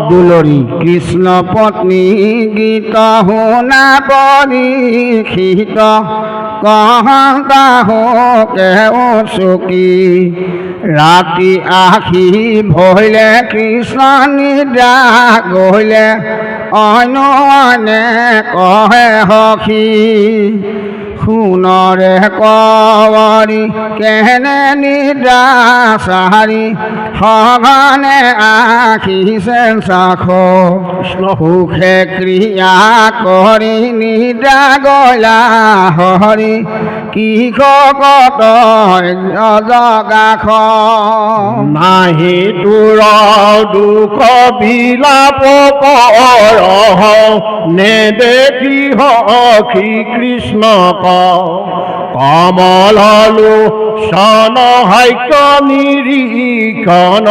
দুলৰী কৃষ্ণ পত্নী গীত শুনা পৰীক্ষিত কহন্তা হোকে চকী ৰাতি আহি ভৈলে কৃষ্ণ নিদ্ৰা গলে অন্যনে কহে সখী শুনৰে কৱৰী কেনে নিদ্ৰা চাৰি সঘনে আখিছে চাখ সুখে ক্ৰিয়া কৰি নিদ্ৰা গলা হৰি কি কত জগাখ নাহি তোৰ দুখ বিলাপ কৰহ নেদেখি সখী কৃষ্ণ কমল লোচন হাক্য নিৰীক্ষণ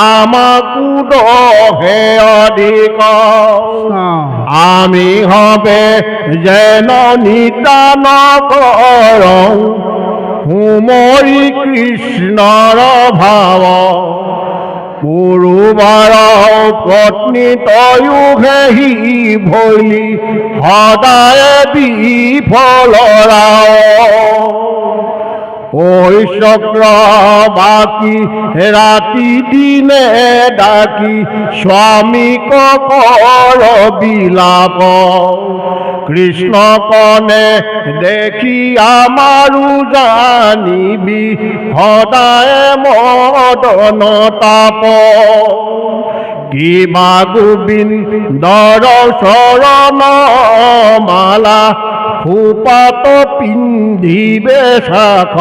আমাকো দহে অধিক আমি হবে যেন নিদান কৰং সুমৰি কৃষ্ণৰ ভাৱ পুৰুবাৰ পত্নী তয়ো হেহি ভৈলি সদায় বিফলৰা ঐ চক্ৰ বাকী ৰাতি দিনে ডাকি স্বামীক কৰ বিলাপ কৃষ্ণ কনে দেখি আমাৰো জানিবি সদায় মদন তাপ কিবা গোবিন্দৰ চৰণ মালা খোপাত পিন্ধিবে শাখ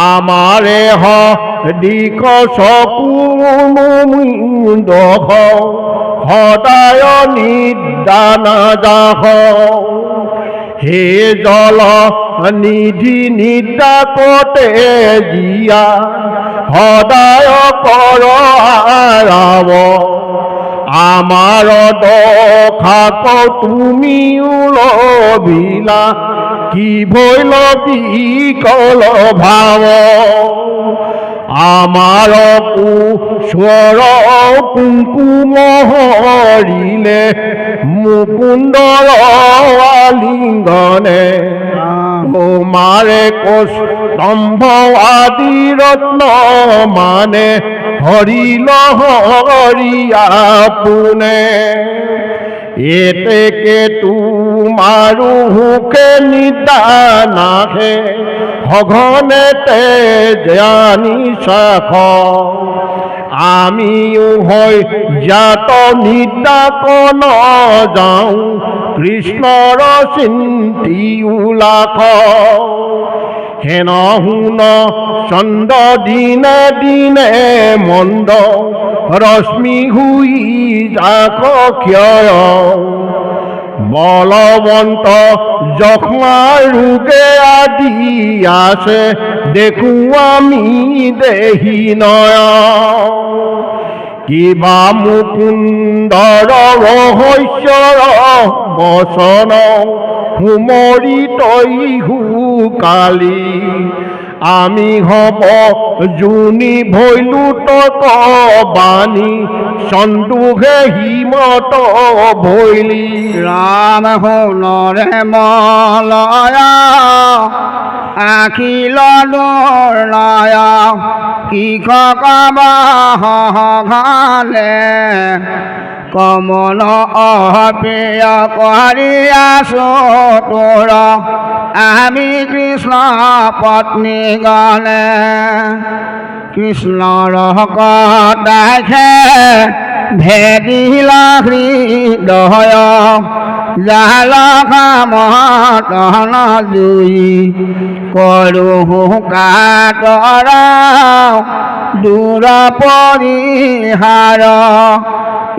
আমাৰে দিক চকু মুন্দখ সদায় নিদান যাহ হে জল নিধি নিদ্ৰা কতে জিয়া সদায় কৰ আৰাব আমাৰ দখাক তুমি লভিলা কি ভৈল বিকল ভাৱ আমাৰ কুস্বৰ কুংকুম হৰিলে মুকুন্দৰ আলিংগনে তোমাৰে স্তম্ভ আদি ৰত্ন মানে হৰিল হৰিয়া পোনে এতেকে তোমাৰো সুখে নিদানাহে সঘনে জানি চাখ আমিও হয় জাত নিদ্ৰা কন যাওঁ কৃষ্ণৰ চিন্তি উলাখ হেন শুন চন্দ্ৰ দিনে দিনে মন্দ ৰশ্মি হুই যাক ক্ষয় বলবন্ত যক্ষ্মা ৰোগে আদি আছে দেখো আমি দেহি নয় কিবা মুকুন্দৰ ৰহস্যৰ বচন সুমৰি তৈহু কালি আমি হব জুনি ভৈলু তক বাণী সন্তোষে হিমত ভৈলি ৰাম শুনৰে মলয়া আখিল দুৰ্লয় কি সঘনে কমল অপ্ৰিয় কৰি আছো তোৰ আমি কৃষ্ণ পত্নী গণে কৃষ্ণৰ কথাহে ভেদিল হৃদয় জাল কামতন জুই কৰো কাতৰ দূৰ পৰিহাৰ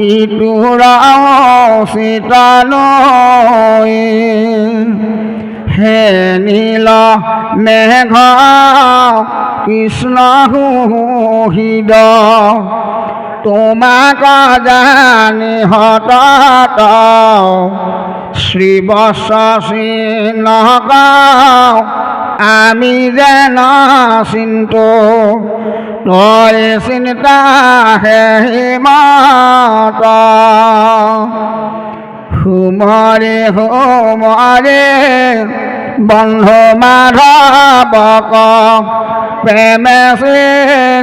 ইটোৰ চিতলৈ হে নীল মেঘ কৃষ্ণ সুহৃদ তোমাক জানি হঠাৎ শ্ৰীবৎসী নগাঁও আমি যেন চিন্তু তই চিন্তা হে হিমত হুমৰে হুমৰে বন্ধু মাধৱক প্ৰেমে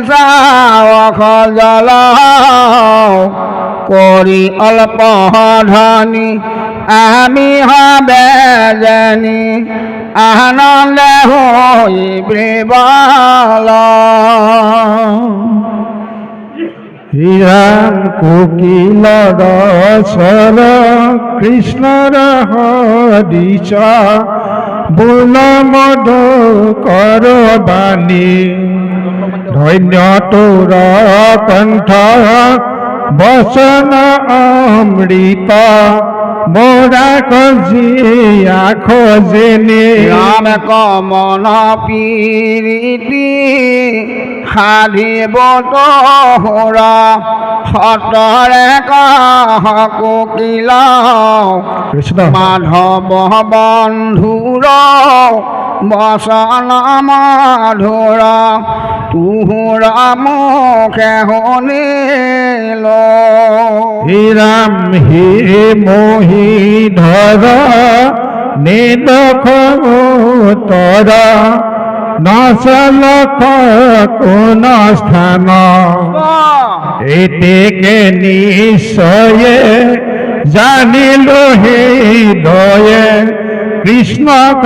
যাও খজল কৰি অল্প ধনী আমি হবে জানি আনন্দে হৈ বিবল শ্রীরাম কোকিল রসর কৃষ্ণর হরিচ বোল মধ কর বাণী ধন্য তোর কণ্ঠ বচন অমৃত মোরা কজিয়া খোজেনে রাম কমন পীৰিতি সাধিব তোৰ সতৰে কহ কোকিল কৃষ্ণ মাধৱ বন্ধুৰ বচন মধুৰ তোৰ মুখে শুনিল হে ৰাম হে মোহি ধৰ নিদখ উত্তৰ নচলখ কোন স্থান এতেকে নিশ্চয়ে জানিলো হৃদয়ে কৃষ্ণক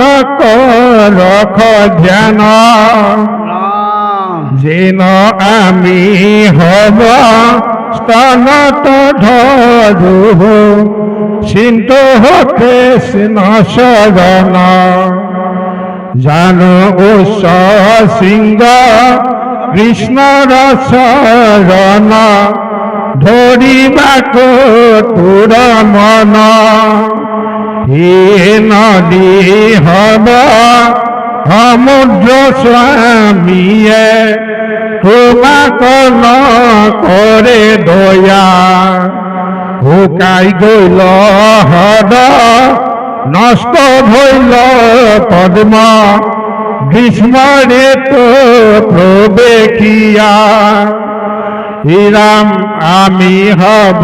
ৰখ ধ্যান যেন আমি হব স্তনত ধৰু চিন্তু কৃষ্ণ শৰণ জানো উচ্চ শৃংগ কৃষ্ণৰ চৰণ ধৰিবাক তোৰ মন হে নদী হব সমুদ্ৰ স্বামীয়ে তোমাক নকৰে দয়া শুকাই গল হদ নষ্ট হইল পদ্ম গ্ৰীষ্মৰে তো প্ৰবেশিয়া শ্ৰীৰাম আমি হব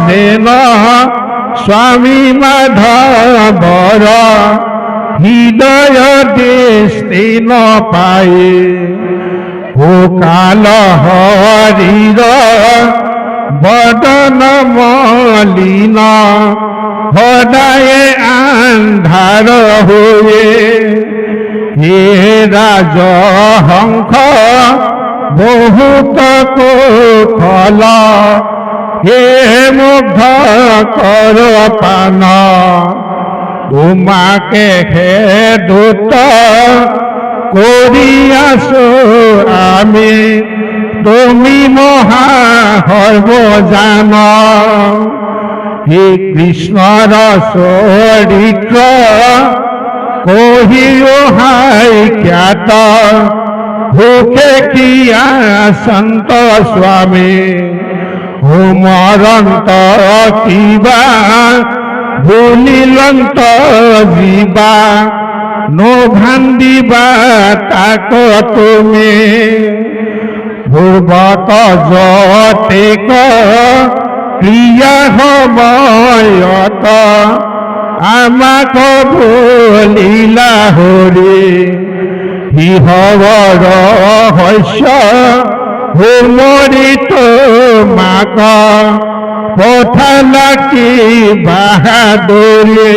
যেন স্বামী মাধৱৰ হৃদয় দৃষ্টি নপায়ে শুকাল হৰিৰ বদন মলিন সদায়ে আন্ধাৰ হৈয়ে হে ৰাজহংস বহুত কুশল হে মুগ্ধ কৰ পান তোমাকে হে দূত কৰি আছো আমি তুমি মহা সৰ্বজান হে কৃষ্ণৰ চৰিত্ৰ কহি হাই খ্যাত সুখে কিয়া সন্ত স্বামী হুমৰন্ত কিবা ভুলিলন্ত জীবা নোভান্দিবা তাক তুমি পূৰ্বত যতেক ক্ৰিয়া সময়ত আমাক ভুলিলা হৰি সিহৰ শস্য হুমৰিত মাক পঠালা কি বাহাদুৰে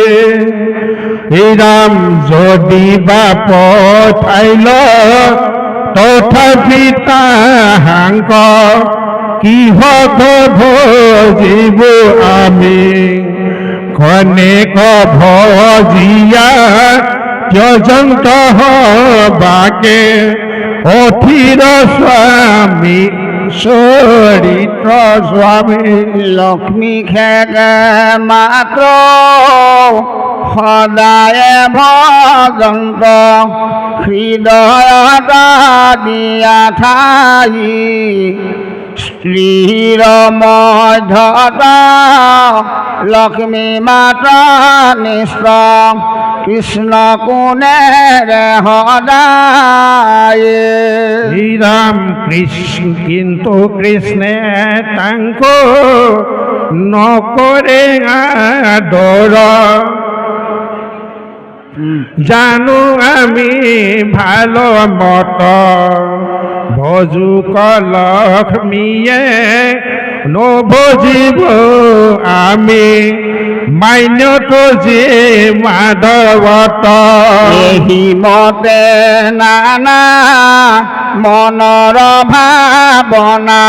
ৰাম যদি বা পঠাইল তথাপি তাহাঙ্ক কিহত ভজিব আমি খনেক ভজিয়া যজন্ত হবাকে অথিৰ স্বামী চৰিত্ৰ স্বামী লক্ষ্মী খেগে মাত্ৰ সদায়ে ভজন্ত হৃদয়ত দিয়া ঠাই স্ত্রীর মধ্যতা লক্ষ্মী মাতা নিষ্ঠ কৃষ্ণ কুণের হদায়ে শ্রীরাম কৃষ্ণ কিন্তু কৃষ্ণে তাঙ্ক নকরে আদর জানো আমি ভালো মত ভজু লক্ষ্মীয়ে নভজিব আমি মান্যত যে মাধবত এহি মতে নানা মনৰ ভাৱনা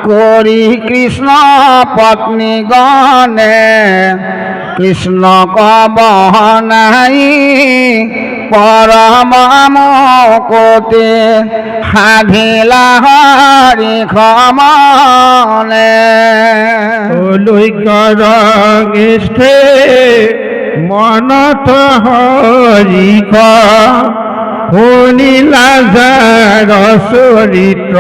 কৰি কৃষ্ণ পত্নী গণে কৃষ্ণ কব নাই পৰম মুকতে সাধিলা হৰি সমলে লৈকৰঙেষ্ঠে মনত হৰিক শুনিলা যাৰ চৰিত্ৰ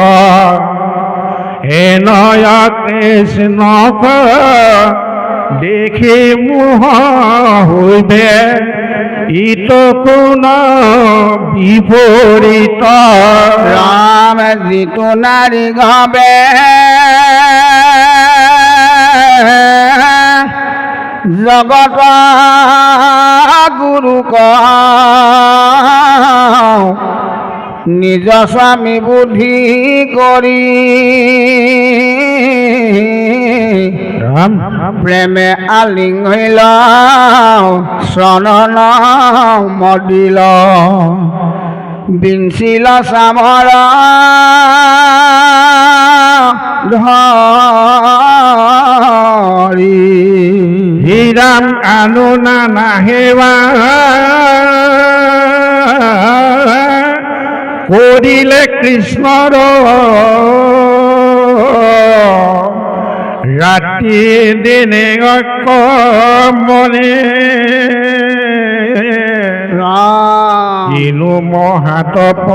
এনয় কৃষ্ণক দেখি মোহ হৈবে ইটো কোন বিপৰীত ৰাম যিটো নাৰী গবে জগত গুৰু নিজ স্বামী বুদ্ধি কৰি ৰাম প্ৰেমে আলিঙ্গিল শৰণ মদিল বিঞ্চিল চামৰ ধৰি শ্ৰীৰাম আনুনা নাহেবা কৰিলে কৃষ্ণৰ ৰাতি দিনে মনে ইনু মহাতপ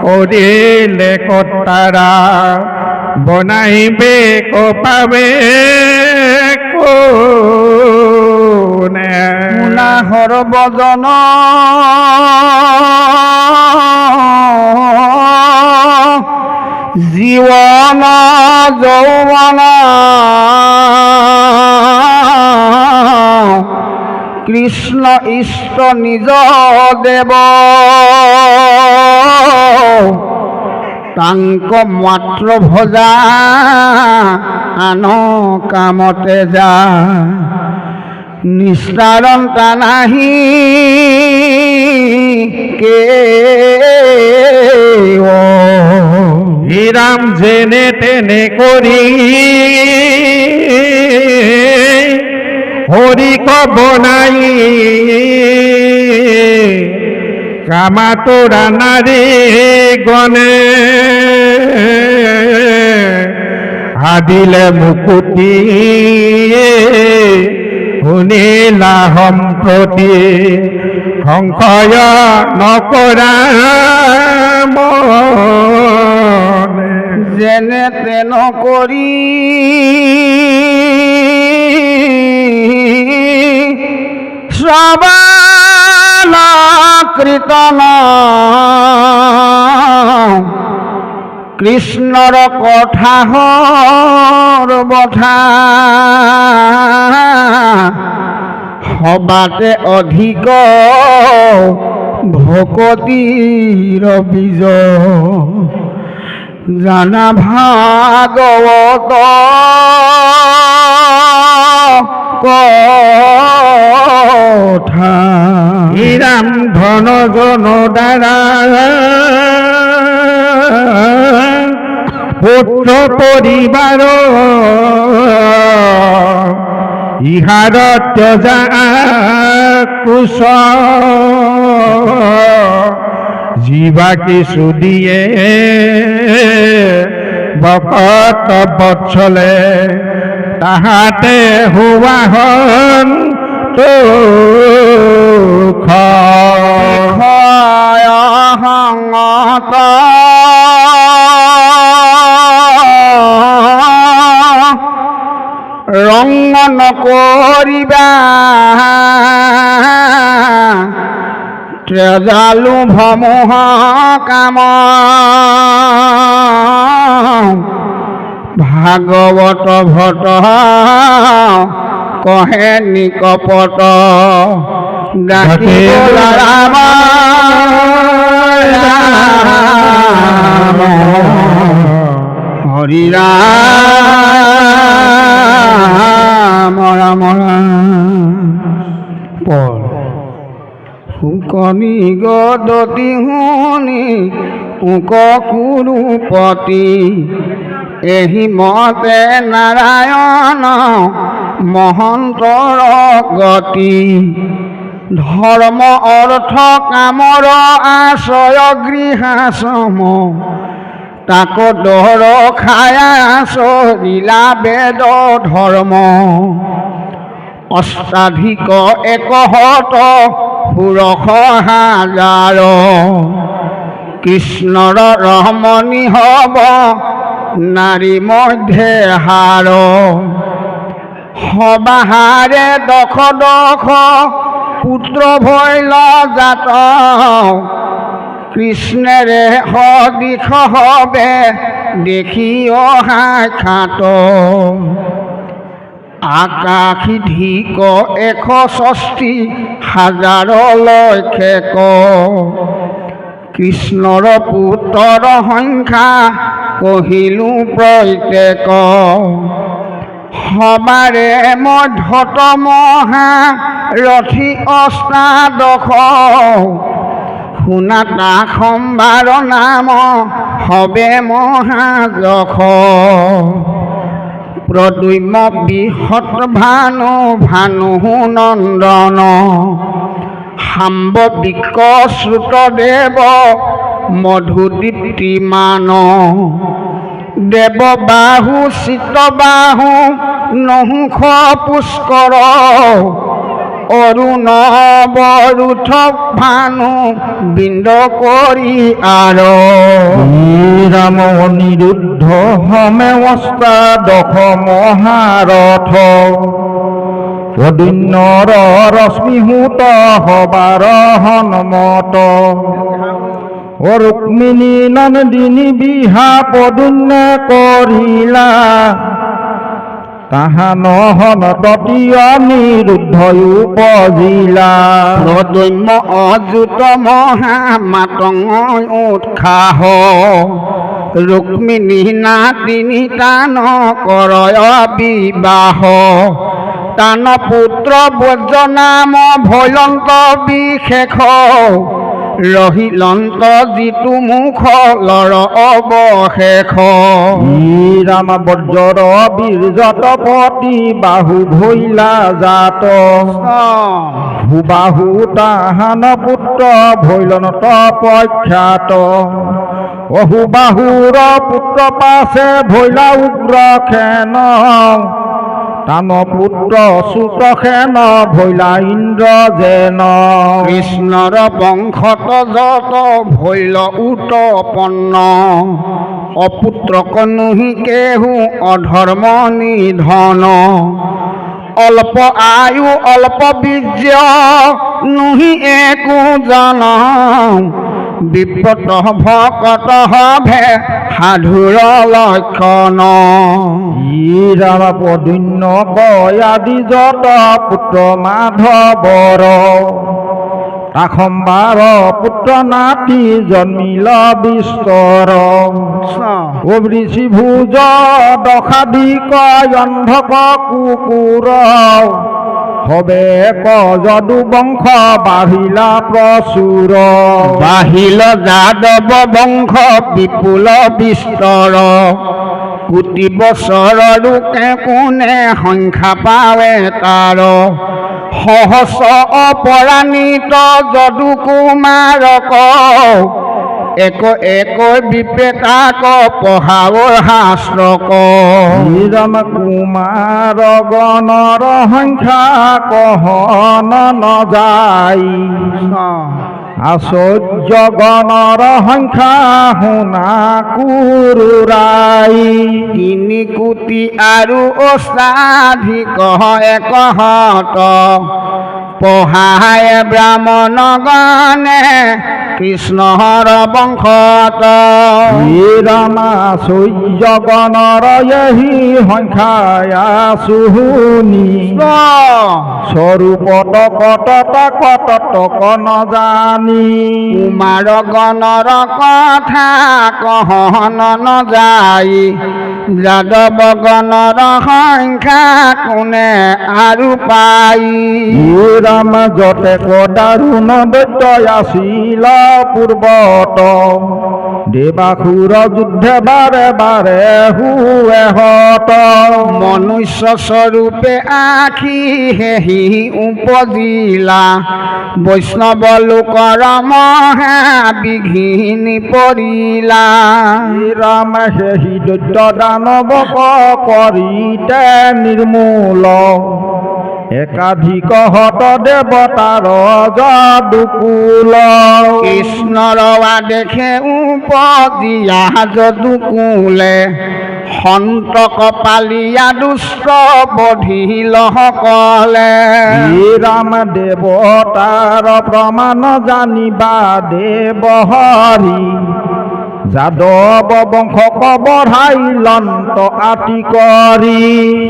কৰিলে কতাৰা বনাইবে কপাবে কোনে মুনাহৰ বদন জীবন যৌৱন কৃষ্ণ ইষ্ট নিজ দেৱ তাঙ্ক মাত্ৰ ভজা আন কামতে যা নিস্তারণ তানাহি কে শ্রীরাম জেনে তেনে করি হরি কবনাই কামাতোরা নারী গণে আদিলে মুকুতি শুনিলা সম্প্ৰতি সংশয় নকৰা মনে যেনে তেন কৰি শ্ৰৱণ কীৰ্তন কৃষ্ণৰ কথাৰ বঠা সবাতে অধিক ভকতিৰ বীজ জানা ভাগৱত কথা শ্রীরাম ধন জন দ্বারা পুত্র পরিবার ইহার ত্যজা কুশ জীবাকে সুদিয়ে বকত বৎসলে তাহাতে হুয়া হন তো সংগত ৰংগ নকৰিবা তেজালু ভমোহ কাম ভাগৱত ভট কহে নিকপট ডাকিব ৰাম ৰাম হৰি ৰাম ৰাম ৰাম শুকনি গদতি শুনি পোক কুৰুপতি এহি মতে নাৰায়ণ মহন্তৰ গতি ধৰ্ম অৰ্থ কামৰ আশ্ৰয় গৃহাশ্ৰম তাক দৰ খায়া চৰিলা বেদ ধৰ্ম অষ্টাধিক একশত ষোড়শ হাজাৰ কৃষ্ণৰ ৰমণী হব নাৰী মধ্যে হাৰ সবাহাৰে দশ দশ পুত্ৰ ভৈল জাত কৃষ্ণেৰে সদিশ হবে দেখি সাক্ষাৎ আকাশীধিক ১৬০,০০০ খেক কৃষ্ণৰ পুত্ৰৰ সংখ্যা কহিলো প্ৰত্যেক সবাৰে মধ্যতম ৰথি অষ্টাদশ শুনাতা সম্বাৰ নাম হবে মহাযশ প্ৰদ্যুম্ন বৃহৎ ভানু ভানু নন্দন শাম্ব বিক শ্ৰুত দেৱ মধুদীপ্তিমান দেৱ বাহু চিত বাহু নহুষ পুষ্কৰ অৰুণ বৰুথ ভানু বৃন্দ কৰি আৰ ৰাম অনিৰুদ্ধ হমে অষ্টাদশ মহাৰথ প্ৰদ্যুম্নৰ ৰশ্মিহূত হবাৰ হনুমত ৰুক্মিণী নন্দিনী বিহা প্ৰদ্যুম্নে কৰিলা তাহা নহন ততীয় অনিৰুদ্ধ উপজিলা প্ৰদ্যুম্ন অযুত মহা মাতং উৎসাহ ৰুক্মিণী নাতিনী তান কৰয় বিবাহ তান পুত্ৰ বজ্ৰ নাম ভৈলন্ত বিশেষ ৰহিলন্ত যিটো মুখ লৰ অৱশেষ ৰাম বজ্ৰৰ বীৰ্যতপতি বাহু ভৈলা জাত সুবাহু তাহান পুত্ৰ ভৈলন্ত প্ৰখ্যাত অহুবাহুৰ পুত্ৰ পাছে ভৈলা উগ্ৰ খেন তান পুত্ৰ সুতসেন ভৈলা ইন্দ্ৰ যেন কৃষ্ণৰ বংশত যত ভৈল উৎপন্ন অপুত্ৰ কনুহি কেহু অধৰ্ম নিধন অল্প আয়ু অল্প বীৰ্য নুহি একো জন বিপত ভকত ভে সাধুৰ লক্ষণ ৰাম প্ৰদ্যুম্ন কয়াদি যত পুত্ৰ মাধৱৰ তাখম্বাৰ পুত্ৰ নাতি জন্মিল বিস্তৰ ঋষি ভুজ দশাধিক অন্ধক কুকুৰ হবে যদু বংশ বাহিলা প্ৰচুৰ বাহিল যাদৱ বংশ বিপুল বিস্তৰ কোটি বছৰৰো কোনে সংখ্যা পাৱে তাৰ সহস্ৰ অপৰাণিত যদু কুমাৰক এক এক বিপেতাক পঢ়াবৰ শাস্ত্ৰক ৰাম কুমাৰ গণৰ সংখ্যা কহন নযায় আশ্চৰ্য গণৰ সংখ্যা শুনা কুৰুৰাই 3 কোটি আৰু অষ্টাধিক 100 পঢ়ায় ব্ৰাহ্মণ গণে কৃষ্ণৰ বংশত ৰামা আশ্চৰ্য গণৰ এহি সংখ্যা শুনি স্বৰূপত কত নজানি কুমাৰ গণৰ কথা কহন নযায় যাদৱ গণৰ সংখ্যা কোনে আৰু পাই ৰাম যতে দাৰুণ দৈত্য আছিল পূৰ্বত দেৱাসুৰ যুদ্ধে বাৰে বাৰে হুৱে হত মনুষ্য স্বৰূপে আখি হেহি উপজিলা বৈষ্ণৱ লোকৰ মহা বিঘিনি পৰিলা ৰাম সেহি দৈত্য দানৱক কৰিতে নিৰ্মূল একাধিক হত দেৱতাৰ যদুকুল কৃষ্ণৰ দেখে উপজিয়া যদুকুলে সন্তক পালিয়া দুষ্ট বধিল সকলে ৰাম দেৱতাৰ প্ৰমাণ জানিবা দেৱ হৰি যাদৱ বংশক বঢ়াই লন্ত আতি কৰি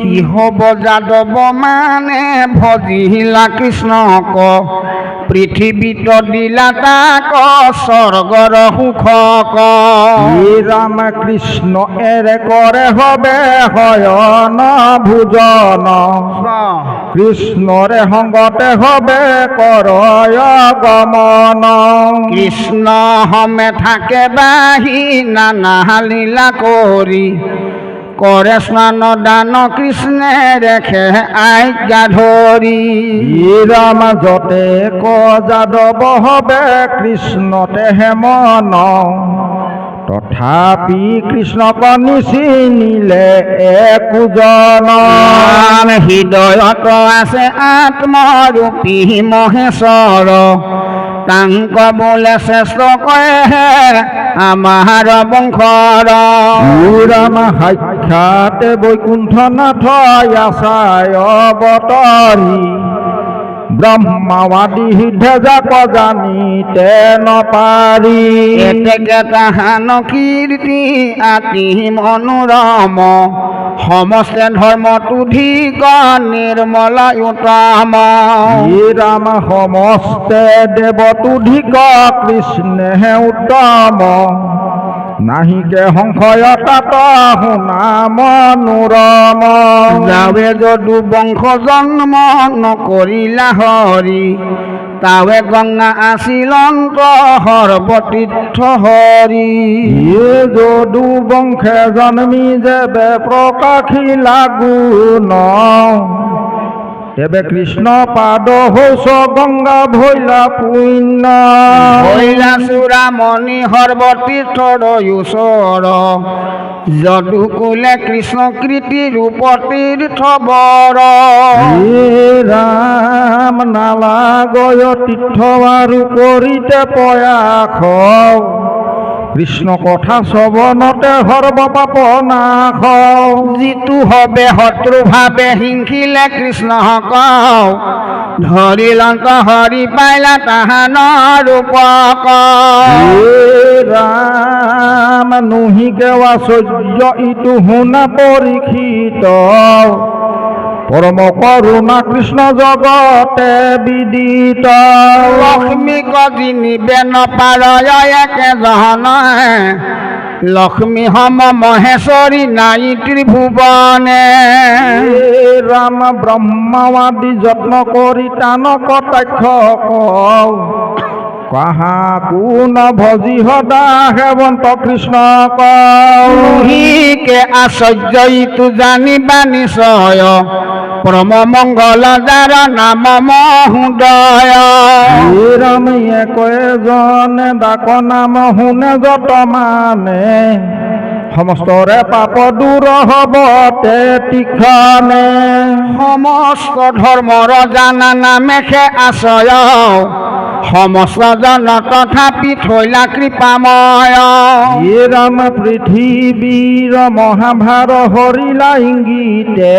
কি হব যাদৱ মানে ভজিলা কৃষ্ণক পৃথিৱীত দিলা তাক স্বৰ্গৰ সুখক ৰাম কৃষ্ণ এৰে কৰে হবে শয়ন ভোজন কৃষ্ণৰে সংগতে হবে কৰয় গমন কৃষ্ণ হমে থাকে বাহি নানা লীলা কৰি কৰে স্নান দান কৃষ্ণে ৰেখে আজ্ঞা ধৰি ৰাম যতে যাদৱ হবে কৃষ্ণতে হেমন তথাপি কৃষ্ণক নিচিনিলে একোজন হৃদয়ত আছে আত্মৰূপী মহেশ্বৰ তাংক বোলে শ্ৰেষ্ঠ কয়ে আমাৰ বংশৰ ৰাম সাক্ষাৎ বৈকুণ্ঠনাথ আছায় অৱতৰি ব্ৰহ্মাবাদী সিদ্ধজাক জানিতে নপাৰি এতেকে তাহান কীৰ্তি আতি মনোৰম সমস্তে ধৰ্মটো ধিক নিৰ্মল উত্তম ৰাম সমস্তে দেৱতুধিক কৃষ্ণে উত্তম নাহিকে সংশয় তাত শুনা মনোৰম যাৱে যদু বংশ জন্ম নকৰিলা হৰি তাৱে গংগা আছিলন্ত সৰ্বতীৰ্থ হৰি যদু বংশে জন্মি যেবে প্ৰকাশিলা গুণ তেবে কৃষ্ণ পাদ হৌচ গংগা ভৈলা পুণ্য ভৈলা চূড়ামণি সৰ্বতীৰ্থৰ ওচৰ যদুকুলে কৃষ্ণ কৃতি ৰূপ তীৰ্থ বৰ ৰাম নালাগয় তীৰ্থ আৰু কৰিতে প্ৰয়াস কৃষ্ণ কথা শ্ৰৱণতে সৰ্ব পাপ নাশ যিটো হবে শত্ৰু ভাৱে হিংসিলে কৃষ্ণ কওঁ ধৰিলন্ত হৰি পাইলা তাহানৰ ৰূপক ৰাম নুহিকে আশ্চৰ্য ইটো শুনা পৰীক্ষিত পৰম কৰুণা কৃষ্ণ জগতে বিদিত লক্ষ্মীক জিনিবে নপাৰয় একেজন লক্ষ্মী সম মহেশ্বৰী নাই ত্ৰিভুৱনে ৰাম ব্ৰহ্মাদি যত্ন কৰি টান কটাক্ষ কাহাকো নভজি সদা সেৱন্ত কৃষ্ণ কহিকে আশ্চৰ্য ইটো জানিবা নিশ্চয় পৰম মংগল যাৰ নাম মহোদয় ৰামে কয়জনে ডাক নাম শুনে যত মানে সমস্তৰে পাপ দূৰ হব তে তীক্ষণে সমস্ত ধৰ্মৰ জানা নামেহে আশ্ৰয় সমস্ত জন তথাপি থৈলা কৃপাময় হে ৰাম পৃথিৱীৰ মহাভাৰ হৰিলা ইংগিতে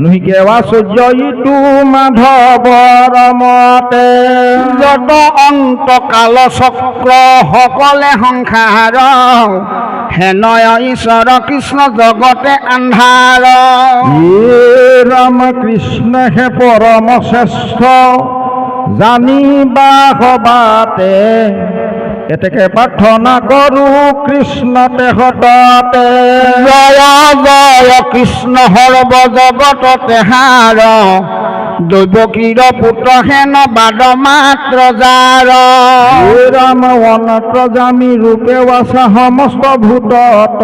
নুহিকেৱা সূৰ্য ইটো মাধৱৰ মতে যত অন্ত কাল চক্ৰ সকলে সংসাৰ হেনয় ঈশ্বৰ কৃষ্ণ জগতে আন্ধাৰ হে ৰাম কৃষ্ণ হে পৰম শ্ৰেষ্ঠ জানিবা সবাতে এতেকে প্ৰাৰ্থনা কৰোঁ কৃষ্ণতে সততে জয় জয় কৃষ্ণ সৰ্ব জগততে হাৰ দৈৱকীৰ পুত্ৰ হেন বাদ মাত্ৰ যাৰ হে ৰাম অনন্তজামী ৰূপে ৱাসা সমস্ত ভূতত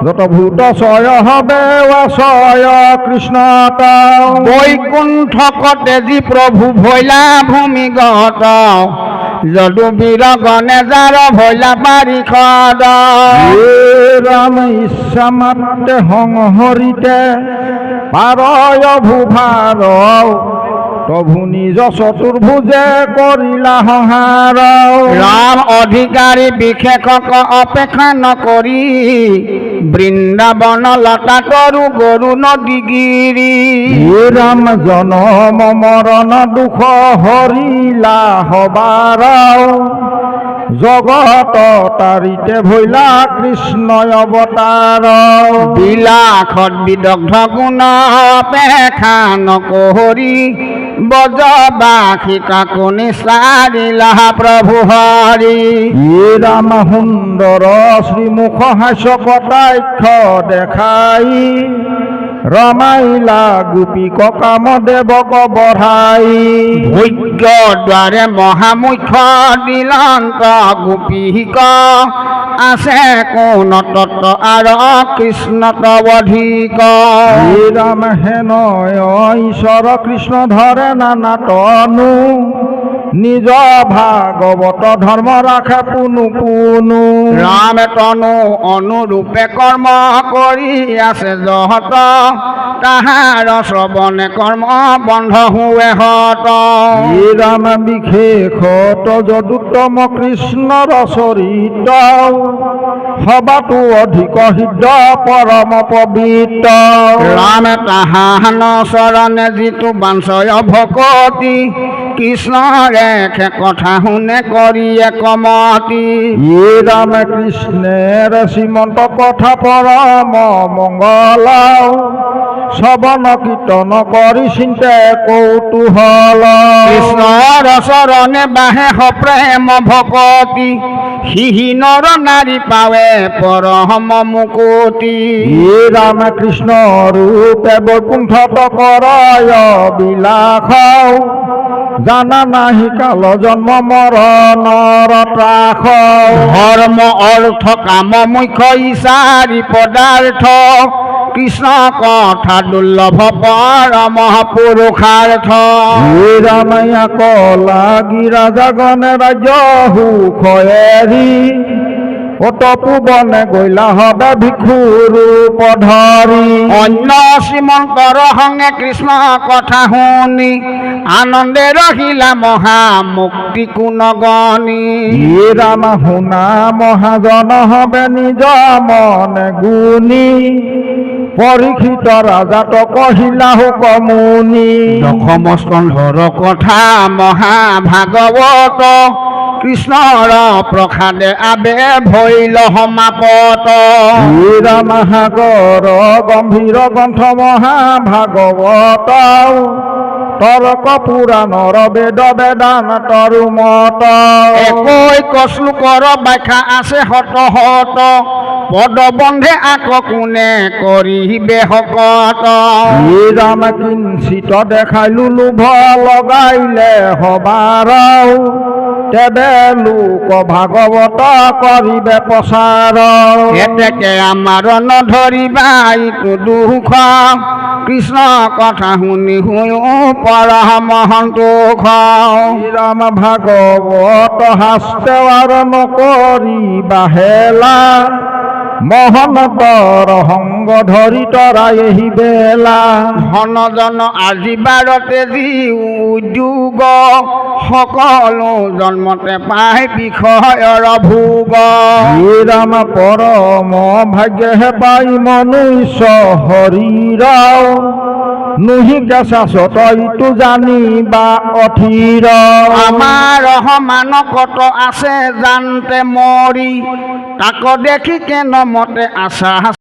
যত ভূত চয় হবে ৱাসয় কৃষ্ণত বৈকুণ্ঠকতে যি প্ৰভু ভৈলা ভূমিগত যদুবীৰ গণে যাৰ ভৈলা পাৰিষদ হে ৰাম ইচ্ছা মাত্ৰে সংহৰিতে পাৰয় ভূভাৰ প্ৰভু নিজ চতুৰ্ভুজে কৰিলা সংহাৰ ৰাম অধিকাৰী বিশেষক অপেক্ষা নকৰি বৃন্দাবন লতা তৰু গৰু নদীগিৰি হে ৰাম জনম মৰণ দুখ হৰিলা হবাৰ জগত তাৰিতে ভৈলা কৃষ্ণ অৱতাৰ বিলাসত বিদগ্ধ গুণ অপেক্ষা নকৰি ব্ৰজবাসী কাকো নিচাৰিলা প্ৰভু হৰি হে ৰাম সুন্দৰ শ্ৰীমুখ হাস্য কটাক্ষ দেখাই ৰমাইলা গোপীক কাম দেৱক বঢ়াই ভোগ্য দ্বাৰে মহামুখ্য দিলন্ত গোপীক আছে কোন তত্ত্ব আৰু কৃষ্ণ তৱধিক হে ৰাম হেনয় ঈশ্বৰ কৃষ্ণ ধৰে নানা তনু নিজ ভাগৱত ধৰ্ম ৰাখে পুনু পুনু ৰামে তনু অনুৰূপে কৰ্ম কৰি আছে যহত তাহাৰ শ্ৰৱণে কৰ্ম বন্ধ হুৱে হত হে ৰাম বিশেষত যদুত্তম কৃষ্ণৰ চৰিত্ৰ সবাতো অধিক সিদ্ধ পৰম পবিত্ৰ ৰামে তাহান চৰণে যিটো বাঞ্ছয় ভকতি কৃষ্ণৰে কথা শুনে কৰি একমতি হে ৰাম কৃষ্ণেৰ শ্ৰীমন্ত কথা পৰম মংগল শ্ৰৱণ কীৰ্তন কৰি চিন্তে কৌতূহল কৃষ্ণৰ চৰণে বাহে সপ্ৰেম ভকতি সিহি নৰ নাৰী পাৱে পৰম মুকুতি হে ৰাম কৃষ্ণ ৰূপে বৈকুণ্ঠত কৰয় বিলাস জানা নাহি কাল জন্ম মৰণৰ ত্ৰাস ধৰ্ম অৰ্থ কাম মুখ্য ইচাৰি পদাৰ্থ কৃষ্ণ কথা দুৰ্লভ পৰম পুৰুষাৰ্থ হে ৰামায়া কলাগি ৰাজাগণে ৰাজ্য সুখ এৰি অতপুবনে গৈলা হবে ভিক্ষু ৰূপ ধৰি অন্য শ্ৰীমন্তৰ সংগে কৃষ্ণ কথা শুনি আনন্দে ৰহিলা মহা মুক্তি কুণগণি হে ৰাম শুনা মহাজন হবে নিজ মনে গুণী পৰীক্ষিত ৰাজাত কহিলা হুকমুনি দশম স্কন্ধৰ কথা মহাভাগৱত কৃষ্ণৰ প্ৰসাদে আবে ভৈল সমাপত হে ৰাম সাগৰ গম্ভীৰ গ্ৰন্থ মহাভাগৱত তৰ্ক পুৰাণৰ বেদ বেদান্তৰ মত একৈক শ্লোকৰ ব্যাখ্যা আছে শত শত পদবন্ধে আক কোনে কৰিবে শকত হে ৰাম কিঞ্চিত দেখাইলো লোভ লগাইলে হবাৰ তেবে লোক ভাগৱত কৰিবে প্ৰচাৰ এতেকে আমাৰ নধৰিবা ইটো দুখ কৃষ্ণ কথা শুনি শুনো পৰম সন্তোষ ৰাম ভাগৱত শাস্ত্ৰ আৰু নকৰিবা হেলা মহন্তৰ সঙ্গ ধৰি তৰা এহি বেলা ধনজন আজি বাৰতে যি উদ্যোগ সকলো জন্মতে পাই বিষয়ৰ ভোগ হে ৰাম পৰম ভাগ্যহে পাই মনুষ্য শৰীৰ নুহি কেঁচা তইতো জানিবা অথিৰ আমাৰ সমান কত আছে জানতে মৰি তাক দেখি কেন মতে আশা